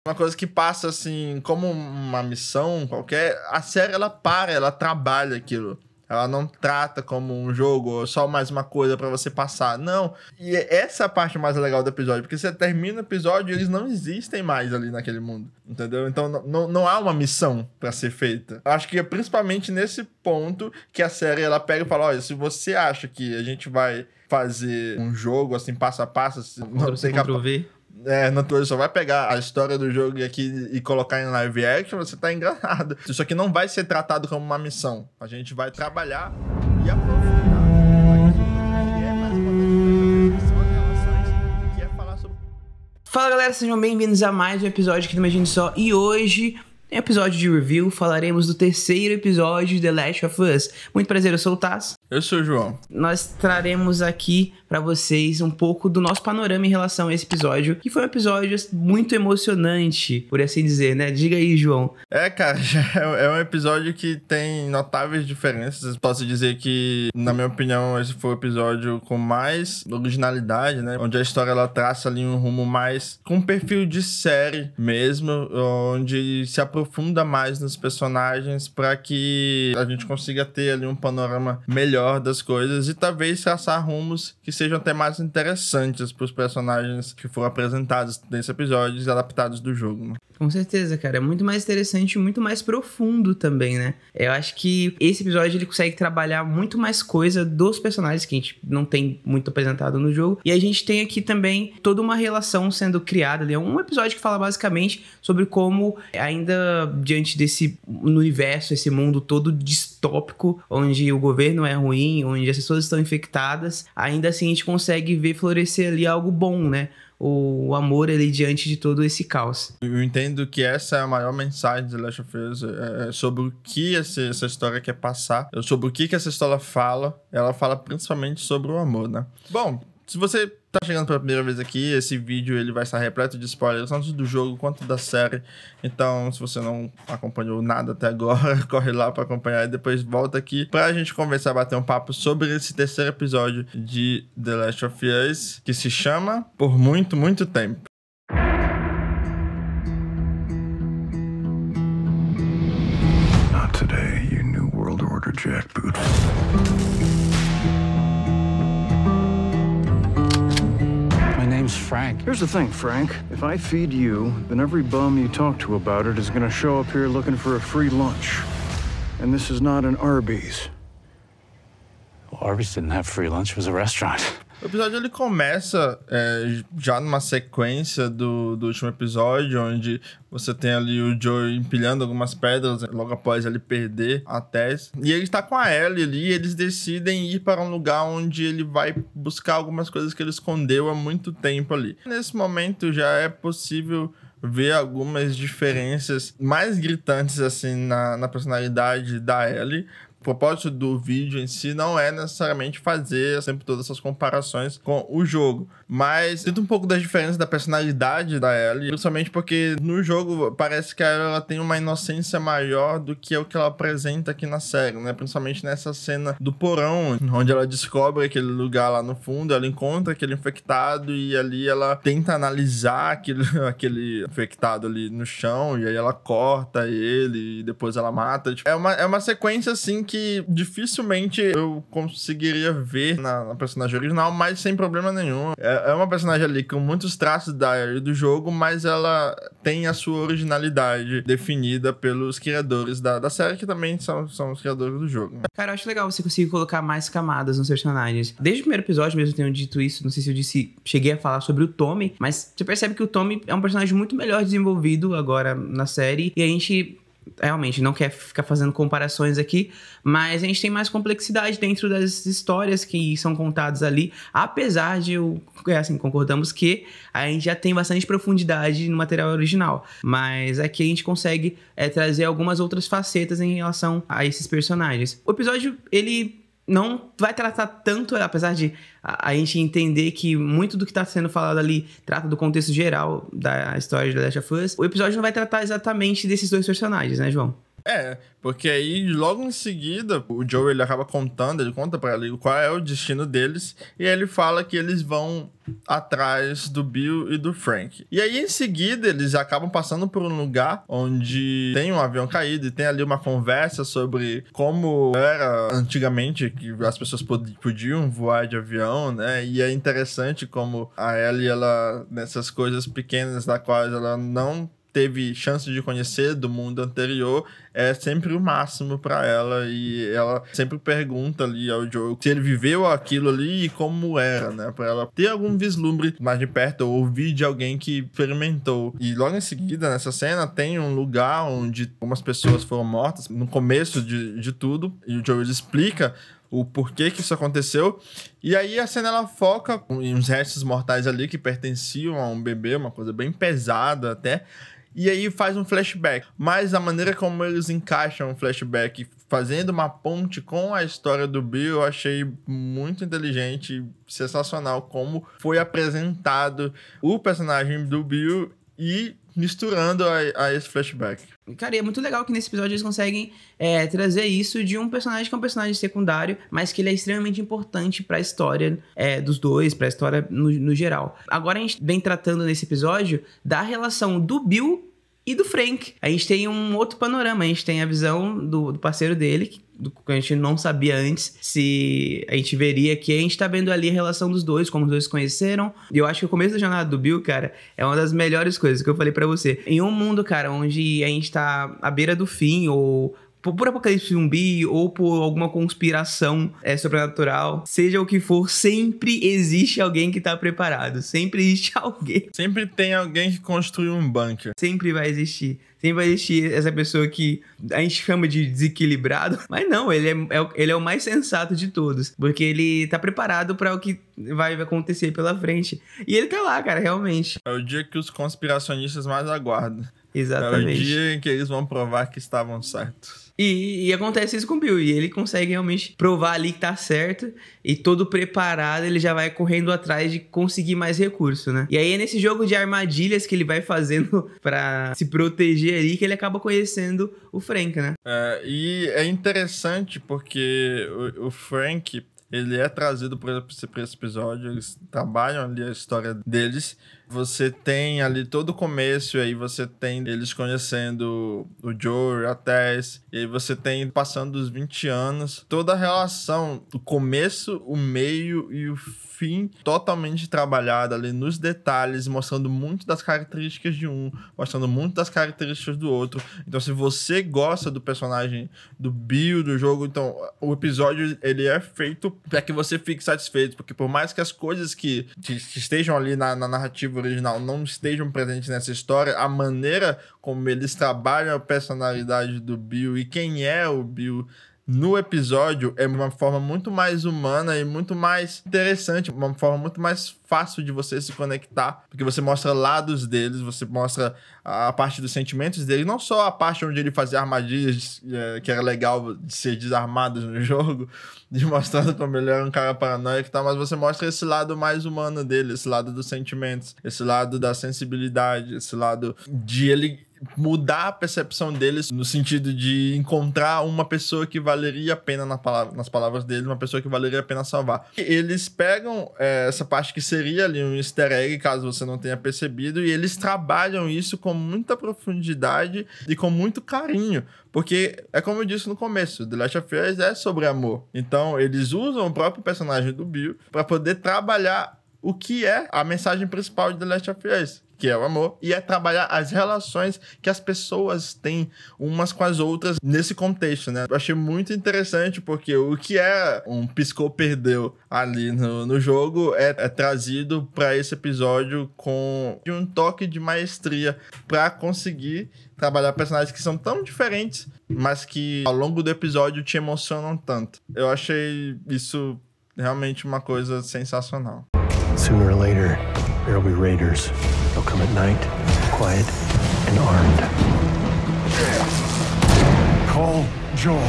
Uma coisa que passa, assim, como uma missão qualquer, a série, ela trabalha aquilo. Ela não trata como um jogo ou só mais uma coisa pra você passar. Não. E essa é a parte mais legal do episódio. Porque você termina o episódio e eles não existem mais ali naquele mundo. Entendeu? Então não há uma missão pra ser feita. Eu acho que é principalmente nesse ponto que a série ela pega e fala: olha, se você acha que a gente vai fazer um jogo assim, passo a passo, assim, não sei Ctrl+V. não, tu só vai pegar a história do jogo aqui e colocar em live action, você tá enganado. Isso aqui não vai ser tratado como uma missão. A gente vai trabalhar e aprofundar aquilo que é mais importante, são as relações, que é falar sobre... Fala galera, sejam bem-vindos a mais um episódio aqui do Imagine Só. E hoje, no episódio de review, falaremos do terceiro episódio de The Last of Us. Muito prazer, eu sou o Taz. Eu sou o João. Nós traremos aqui pra vocês um pouco do nosso panorama em relação a esse episódio, que foi um episódio muito emocionante, por assim dizer, né? Diga aí, João. Cara, é um episódio que tem notáveis diferenças. Posso dizer que, na minha opinião, esse foi o episódio com mais originalidade, né? Onde a história ela traça ali um rumo mais com um perfil de série mesmo, onde se aprofunda mais nos personagens para que a gente consiga ter ali um panorama melhor das coisas e talvez traçar rumos que sejam até mais interessantes para os personagens que foram apresentados nesse episódio e adaptados do jogo, né? Com certeza, cara. É muito mais interessante e muito mais profundo também, né? Eu acho que esse episódio ele consegue trabalhar muito mais coisa dos personagens que a gente não tem muito apresentado no jogo. E a gente tem aqui também toda uma relação sendo criada ali. É um episódio que fala basicamente sobre como ainda diante desse universo, esse mundo todo distópico, onde o governo é ruim, onde as pessoas estão infectadas, ainda assim a gente consegue ver florescer ali algo bom, né? O amor ali diante de todo esse caos. Eu entendo que essa é a maior mensagem de The Last of Us, sobre o que essa história quer passar, sobre o que essa história fala. Ela fala principalmente sobre o amor, né? Bom, se você tá chegando pela primeira vez aqui, esse vídeo ele vai estar repleto de spoilers, tanto do jogo quanto da série. Então, se você não acompanhou nada até agora, corre lá pra acompanhar e depois volta aqui pra gente conversar, bater um papo sobre esse terceiro episódio de The Last of Us, que se chama Por Muito, Muito Tempo. Not today, you New World Order jackboot. Frank. Here's the thing, Frank. If I feed you, then every bum you talk to about it is gonna show up here looking for a free lunch. And this is not an Arby's. Well, Arby's didn't have free lunch, it was a restaurant. O episódio ele começa já numa sequência do último episódio, onde você tem ali o Joe empilhando algumas pedras logo após ele perder a Tess. E ele está com a Ellie ali e eles decidem ir para um lugar onde ele vai buscar algumas coisas que ele escondeu há muito tempo ali. Nesse momento já é possível ver algumas diferenças mais gritantes assim na personalidade da Ellie. O propósito do vídeo em si não é necessariamente fazer sempre todas essas comparações com o jogo, mas tenta um pouco das diferenças da personalidade da Ellie, principalmente porque no jogo parece que ela tem uma inocência maior do que o que ela apresenta aqui na série, né? Principalmente nessa cena do porão, onde ela descobre aquele lugar lá no fundo, ela encontra aquele infectado e ali ela tenta analisar aquele infectado ali no chão e aí ela corta ele e depois ela mata. Tipo, é uma sequência assim que dificilmente eu conseguiria ver na personagem original, mas sem problema nenhum. É uma personagem ali com muitos traços do jogo, mas ela tem a sua originalidade definida pelos criadores da série, que também são os criadores do jogo. Cara, eu acho legal você conseguir colocar mais camadas nos personagens. Desde o primeiro episódio mesmo eu tenho dito isso, não sei se eu cheguei a falar sobre o Tommy, mas você percebe que o Tommy é um personagem muito melhor desenvolvido agora na série, e a gente realmente não quer ficar fazendo comparações aqui, mas a gente tem mais complexidade dentro das histórias que são contadas ali, apesar de concordamos que a gente já tem bastante profundidade no material original, mas aqui a gente consegue trazer algumas outras facetas em relação a esses personagens. O episódio, ele não vai tratar tanto, apesar de a gente entender que muito do que está sendo falado ali trata do contexto geral da história de The Last of Us, o episódio não vai tratar exatamente desses dois personagens, né, João? Porque aí logo em seguida o Joe ele acaba contando, ele conta pra ela qual é o destino deles e ele fala que eles vão atrás do Bill e do Frank. E aí em seguida eles acabam passando por um lugar onde tem um avião caído e tem ali uma conversa sobre como era antigamente que as pessoas podiam voar de avião, né? E é interessante como a Ellie, ela nessas coisas pequenas da qual ela não teve chance de conhecer do mundo anterior, é sempre o máximo pra ela, e ela sempre pergunta ali ao Joe se ele viveu aquilo ali e como era, né, pra ela ter algum vislumbre mais de perto ou ouvir de alguém que experimentou. E logo em seguida, nessa cena, tem um lugar onde algumas pessoas foram mortas, no começo de tudo, e o Joe ele explica o porquê que isso aconteceu. E aí a cena ela foca em uns restos mortais ali que pertenciam a um bebê, uma coisa bem pesada até. E aí faz um flashback. Mas a maneira como eles encaixam o flashback, fazendo uma ponte com a história do Bill, eu achei muito inteligente, sensacional como foi apresentado o personagem do Bill e misturando a esse flashback. Cara, e é muito legal que nesse episódio eles conseguem trazer isso de um personagem que é um personagem secundário, mas que ele é extremamente importante pra história dos dois, pra história no geral. Agora a gente vem tratando nesse episódio da relação do Bill e do Frank. A gente tem um outro panorama, a gente tem a visão do parceiro dele, que a gente não sabia antes se a gente veria aqui. A gente tá vendo ali a relação dos dois, como os dois se conheceram. E eu acho que o começo da jornada do Bill, cara, é uma das melhores coisas que eu falei pra você. Em um mundo, cara, onde a gente tá à beira do fim, ou por apocalipse zumbi, ou por alguma conspiração sobrenatural, seja o que for, sempre existe alguém que tá preparado. Sempre existe alguém. Sempre tem alguém que construiu um bunker. Sempre vai existir. Sempre vai existir essa pessoa que a gente chama de desequilibrado, mas não, ele é o mais sensato de todos, porque ele tá preparado para o que vai acontecer pela frente. E ele tá lá, cara, realmente. É o dia que os conspiracionistas mais aguardam. Exatamente. É o dia em que eles vão provar que estavam certos. E acontece isso com o Bill, e ele consegue realmente provar ali que tá certo, e todo preparado, ele já vai correndo atrás de conseguir mais recurso, né? E aí é nesse jogo de armadilhas que ele vai fazendo pra se proteger ali, que ele acaba conhecendo o Frank, né? E é interessante porque o Frank, ele é trazido pra esse episódio, eles trabalham ali a história deles. Você tem ali todo o começo, e aí você tem eles conhecendo o Joe, a Tess, e aí você tem passando dos 20 anos, toda a relação, o começo, o meio e o fim totalmente trabalhada ali nos detalhes, mostrando muito das características de um, mostrando muito das características do outro. Então, se você gosta do personagem do Bill, do jogo, então o episódio ele é feito para que você fique satisfeito, porque por mais que as coisas que estejam ali na narrativa original não estejam presentes nessa história, a maneira como eles trabalham a personalidade do Bill e quem é o Bill no episódio é uma forma muito mais humana e muito mais interessante, uma forma muito mais fácil de você se conectar, porque você mostra lados deles, você mostra a parte dos sentimentos dele, não só a parte onde ele fazia armadilhas, que era legal de ser desarmados no jogo, de mostrando como ele era um cara paranoico e tal, mas você mostra esse lado mais humano dele, esse lado dos sentimentos, esse lado da sensibilidade, esse lado de ele mudar a percepção deles no sentido de encontrar uma pessoa que valeria a pena nas palavras dele, uma pessoa que valeria a pena salvar. Eles pegam essa parte que seria ali um easter egg, caso você não tenha percebido, e eles trabalham isso com muita profundidade e com muito carinho, porque é como eu disse no começo, The Last of Us é sobre amor. Então eles usam o próprio personagem do Bill para poder trabalhar o que é a mensagem principal de The Last of Us, que é o amor, e é trabalhar as relações que as pessoas têm umas com as outras nesse contexto, né? Eu achei muito interessante, porque o que é um piscou-perdeu ali no jogo é trazido para esse episódio com um toque de maestria para conseguir trabalhar personagens que são tão diferentes, mas que ao longo do episódio te emocionam tanto. Eu achei isso realmente uma coisa sensacional. Sooner or later, there'll be raiders. They'll come at night, quiet and armed. Call Joel.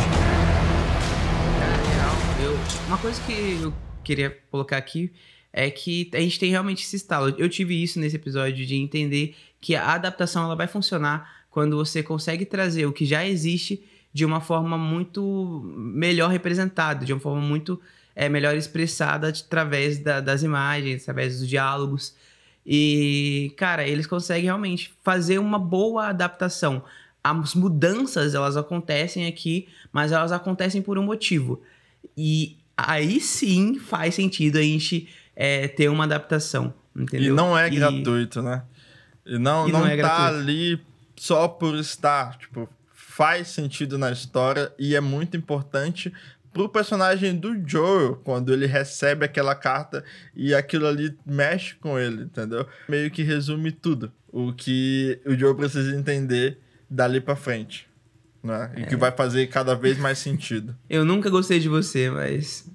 Uma coisa que eu queria colocar aqui é que a gente tem realmente esse estalo. Eu tive isso nesse episódio de entender que a adaptação ela vai funcionar quando você consegue trazer o que já existe de uma forma muito melhor representada, de uma forma muito melhor expressada através das imagens, através dos diálogos. E, cara, eles conseguem realmente fazer uma boa adaptação. As mudanças, elas acontecem aqui, mas elas acontecem por um motivo. E aí sim faz sentido a gente ter uma adaptação, entendeu? E não é gratuito, né? E não tá gratuito. ali só por estar. Tipo, faz sentido na história e é muito importante pro personagem do Joel, quando ele recebe aquela carta e aquilo ali mexe com ele, entendeu? Meio que resume tudo o que o Joel precisa entender dali pra frente, né? E que vai fazer cada vez mais sentido. Eu nunca gostei de você, mas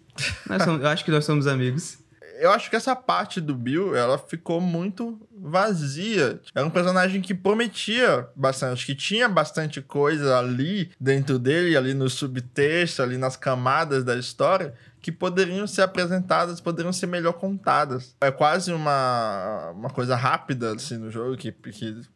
eu acho que nós somos amigos. Eu acho que essa parte do Bill, ela ficou muito vazia. Era um personagem que prometia bastante, que tinha bastante coisa ali dentro dele, ali no subtexto, ali nas camadas da história, que poderiam ser apresentadas, poderiam ser melhor contadas. É quase uma coisa rápida, assim, no jogo,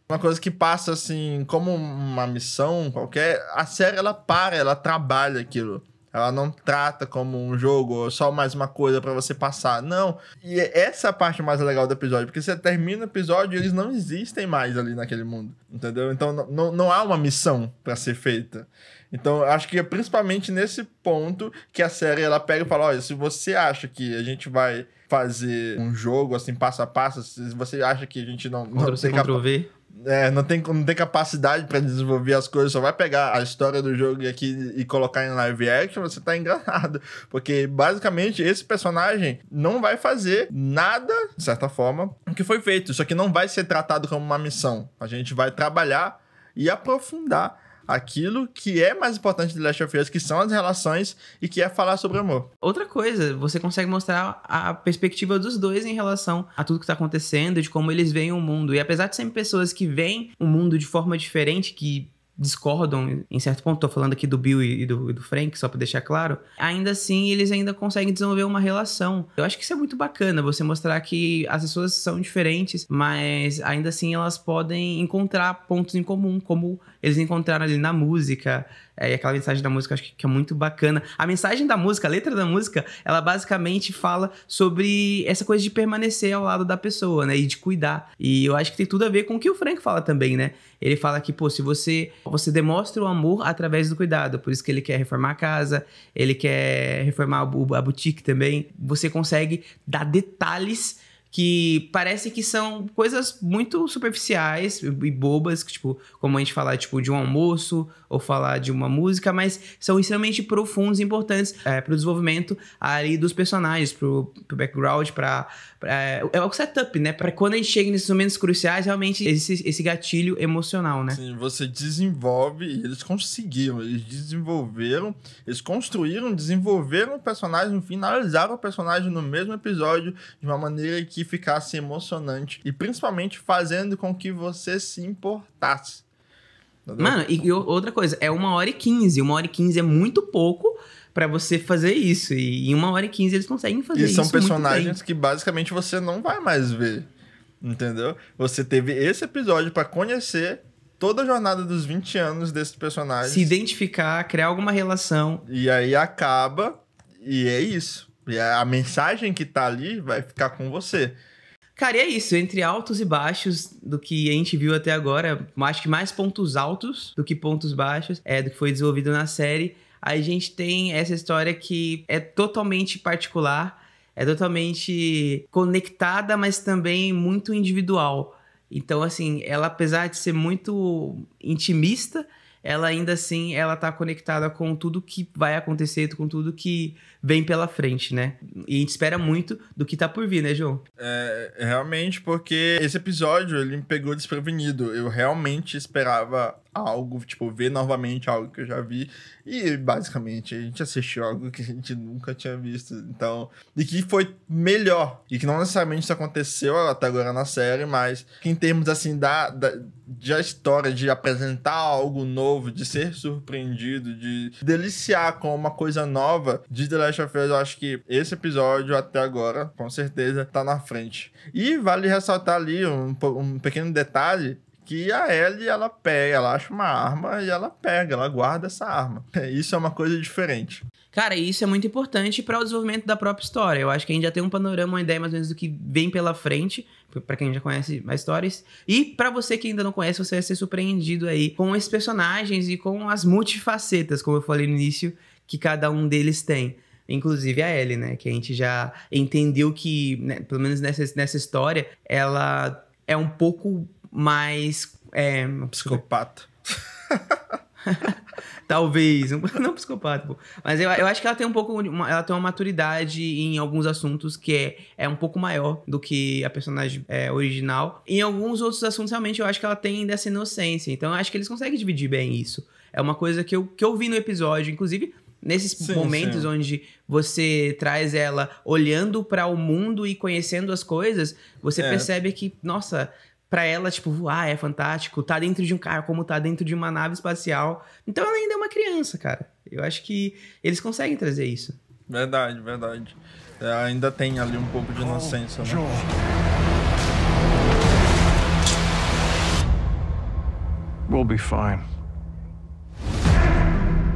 uma coisa que passa, assim, como uma missão qualquer. A série, ela trabalha aquilo. Ela não trata como um jogo ou só mais uma coisa pra você passar. Não. E essa é a parte mais legal do episódio. Porque você termina o episódio e eles não existem mais ali naquele mundo. Entendeu? Então não há uma missão pra ser feita. Então acho que é principalmente nesse ponto que a série ela pega e fala: olha, se você acha que a gente vai fazer um jogo assim passo a passo, se você acha que a gente não tem não tem capacidade pra desenvolver as coisas, só vai pegar a história do jogo aqui e colocar em live action, você tá enganado. Porque, basicamente, esse personagem não vai fazer nada, de certa forma, que foi feito. Isso aqui não vai ser tratado como uma missão. A gente vai trabalhar e aprofundar aquilo que é mais importante de Last of Us, que são as relações e que é falar sobre amor. Outra coisa, você consegue mostrar a perspectiva dos dois em relação a tudo que tá acontecendo, de como eles veem o mundo. E apesar de serem pessoas que veem o mundo de forma diferente, que discordam em certo ponto, tô falando aqui do Bill e do Frank, só pra deixar claro, ainda assim eles ainda conseguem desenvolver uma relação. Eu acho que isso é muito bacana, você mostrar que as pessoas são diferentes, mas ainda assim elas podem encontrar pontos em comum, como eles encontraram ali na música. E aquela mensagem da música eu acho que é muito bacana. A mensagem da música, a letra da música, ela basicamente fala sobre essa coisa de permanecer ao lado da pessoa, né? E de cuidar. E eu acho que tem tudo a ver com o que o Frank fala também, né? Ele fala que, pô, se você demonstra o amor através do cuidado. Por isso que ele quer reformar a casa, ele quer reformar a boutique também. Você consegue dar detalhes que parece que são coisas muito superficiais e bobas, que, tipo, como a gente falar, tipo, de um almoço ou falar de uma música, mas são extremamente profundos e importantes pro desenvolvimento ali dos personagens, pro background, é o setup, né? Pra quando a gente chega nesses momentos cruciais, realmente existe esse gatilho emocional, né? Sim, você desenvolve, e eles conseguiram, eles desenvolveram, eles construíram, desenvolveram o personagem, finalizaram o personagem no mesmo episódio de uma maneira que ficasse emocionante e principalmente fazendo com que você se importasse. Entendeu? Mano, e outra coisa, é 1h15. 1h15 é muito pouco pra você fazer isso. E em 1h15 eles conseguem fazer isso. E são personagens que basicamente você não vai mais ver. Entendeu? Você teve esse episódio pra conhecer toda a jornada dos 20 anos desses personagens. Se identificar, criar alguma relação. E aí acaba, e é isso. E a mensagem que tá ali vai ficar com você. Cara, e é isso. Entre altos e baixos do que a gente viu até agora, acho que mais pontos altos do que pontos baixos, do que foi desenvolvido na série, a gente tem essa história que é totalmente particular, é totalmente conectada, mas também muito individual. Então, assim, ela, apesar de ser muito intimista, ela ainda assim, ela tá conectada com tudo que vai acontecer, com tudo que vem pela frente, né? E a gente espera muito do que tá por vir, né, João? Realmente, porque esse episódio, ele me pegou desprevenido. Eu realmente esperava algo, tipo, ver novamente algo que eu já vi. E, basicamente, a gente assistiu algo que a gente nunca tinha visto. Então, e que foi melhor. E que não necessariamente isso aconteceu até agora na série, mas que em termos, assim, de a história, de apresentar algo novo, de ser surpreendido, de deliciar com uma coisa nova de The Last of Us, eu acho que esse episódio, até agora, com certeza, tá na frente. E vale ressaltar ali um pequeno detalhe, que a Ellie, ela pega, ela acha uma arma e ela pega, ela guarda essa arma. Isso é uma coisa diferente. Cara, isso é muito importante para o desenvolvimento da própria história. Eu acho que a gente já tem um panorama, uma ideia mais ou menos do que vem pela frente, para quem já conhece as histórias. E para você que ainda não conhece, você vai ser surpreendido aí com esses personagens e com as multifacetas, como eu falei no início, que cada um deles tem. Inclusive a Ellie, né? Que a gente já entendeu que, né, pelo menos nessa história, ela é um pouco mais... Psicopata. Talvez, não psicopata, pô. Mas eu acho que ela tem um pouco... Ela tem uma maturidade em alguns assuntos que é um pouco maior do que a personagem original. Em alguns outros assuntos, realmente, eu acho que ela tem dessa inocência. Então, eu acho que eles conseguem dividir bem isso. É uma coisa que eu vi no episódio, inclusive... Nesses momentos onde você traz ela olhando para o mundo e conhecendo as coisas, você percebe que, nossa, pra ela, tipo, voar é fantástico, tá dentro de um carro como tá dentro de uma nave espacial. Então ela ainda é uma criança, cara. Eu acho que eles conseguem trazer isso. Verdade, verdade. Ainda tem ali um pouco de inocência, né? We'll be fine.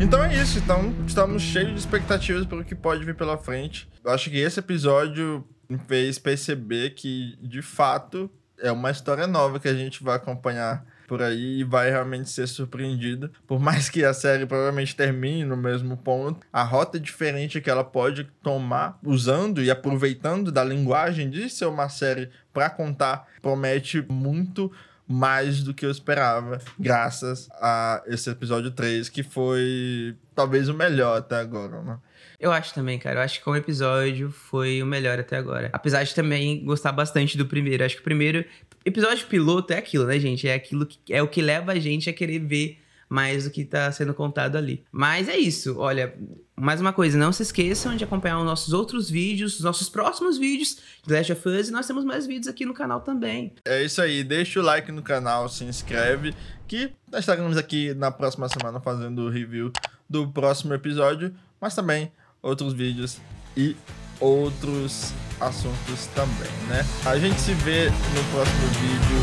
Então é isso, então estamos cheios de expectativas pelo que pode vir pela frente. Eu acho que esse episódio me fez perceber que, de fato, é uma história nova que a gente vai acompanhar por aí e vai realmente ser surpreendido. Por mais que a série provavelmente termine no mesmo ponto, a rota diferente que ela pode tomar, usando e aproveitando da linguagem de ser uma série para contar, promete muito mais do que eu esperava, graças a esse episódio 3, que foi talvez o melhor até agora, né? Eu acho também, cara. Eu acho que como episódio foi o melhor até agora. Apesar de também gostar bastante do primeiro. Acho que o primeiro episódio piloto é aquilo, né, gente? É aquilo que é o que leva a gente a querer ver mais do que tá sendo contado ali. Mas é isso. Olha, mais uma coisa, não se esqueçam de acompanhar os nossos outros vídeos, os nossos próximos vídeos de Last of Us, e nós temos mais vídeos aqui no canal também. É isso aí, deixa o like no canal, se inscreve, que nós estaremos aqui na próxima semana fazendo o review do próximo episódio, mas também outros vídeos e outros assuntos também, né? A gente se vê no próximo vídeo.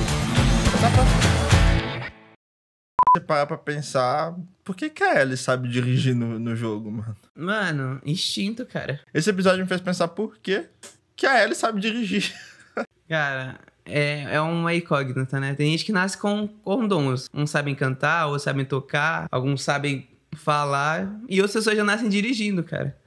Você parar pra pensar, por que a Ellie sabe dirigir no jogo, mano? Mano, instinto, cara. Esse episódio me fez pensar por que a Ellie sabe dirigir. Cara, é uma incógnita, né? Tem gente que nasce com dons. Uns sabem cantar, outros sabem tocar, alguns sabem falar, e outras pessoas já nascem dirigindo, cara.